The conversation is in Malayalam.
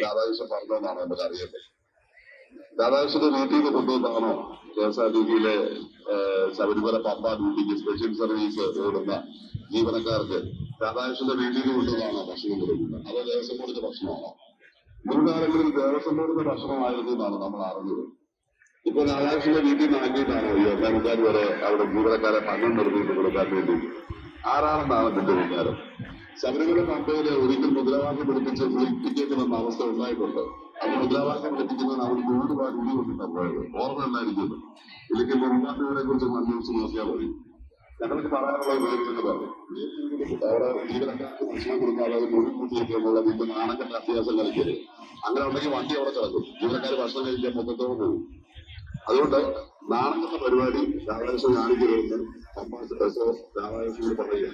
രാധാകൃഷ്ണൻ പറഞ്ഞതെന്നാണ് നമുക്ക് അറിയേണ്ടത്. രാധാകൃഷ്ണന്റെ വീട്ടിൽ നിന്ന് കൊണ്ടുവന്നാണോ KSRTCയിലെ ശബരിമല പമ്പ ഡ്യൂട്ടിക്ക് സ്പെഷ്യൽ സർവീസ് ഓടുന്ന ജീവനക്കാർക്ക് രാധാകൃഷ്ണന്റെ വീട്ടിൽ നിന്ന് കൊണ്ടുവന്നാണോ ഭക്ഷണം കൊടുക്കുന്നത്? അതോ ദേവസ്വം ബോർഡിന്റെ ഭക്ഷണമാണോ? മുൻകാലങ്ങളിൽ ദേവസ്വം ബോർഡിന്റെ ഭക്ഷണമായിരുന്നു എന്നാണ് നമ്മൾ അറിഞ്ഞത്. ഇപ്പൊ രാധാകൃഷ്ണന്റെ വീട്ടിൽ നിന്ന് ആക്കിയിട്ടാണോ ഈ 1:30 വരെ അവിടെ ജീവനക്കാരെ പണം നിർത്തിയിട്ട് കൊടുക്കാൻ വേണ്ടി? ആരാണെന്നാണ് എന്റെ വിചാരം. ശബരിമല പമ്പയില് ഒരിക്കൽ മുദ്രാവാക്യം പിടിപ്പിച്ച് വിളിപ്പിക്കേണ്ടുന്ന അവസ്ഥ ഉണ്ടായിട്ടുണ്ട്. അത് മുദ്രാവാക്യം പിടിപ്പിക്കുന്നതിന് അവർക്ക് ഒരുപാട് ഇടി കൊണ്ടിട്ടാണ് പോയത്. ഓർമ്മ ഉണ്ടായിരിക്കുന്നു. ഇല്ലെങ്കിൽ മുൻകാലങ്ങളെ കുറിച്ച് അന്വേഷിച്ച് നോക്കിയാൽ മതി. ഞങ്ങൾക്ക് പറയാനുള്ള ഉപയോഗിക്കുന്നത് പറഞ്ഞു അവിടെ ജീവനക്കാർക്ക് ഭക്ഷണം കൊടുക്കാതെ അത് മുടി കൂട്ടിയിരിക്കുമ്പോൾ വീണ്ടും നാണക്കെട്ട അഭ്യാസം കളിക്കരുത്. അങ്ങനെ ഉണ്ടെങ്കിൽ വണ്ടി അവിടെ കിടക്കും. ജീവനക്കാർ ഭക്ഷണം കഴിക്കാൻ മൊത്തത്തോടെ പോകും. അതുകൊണ്ട് നാണക്കെട്ട പരിപാടി രാധാകൃഷ്ണൻ കാണിക്കരുതെന്ന് രാധാകൃഷ്ണനോട് പറയുക.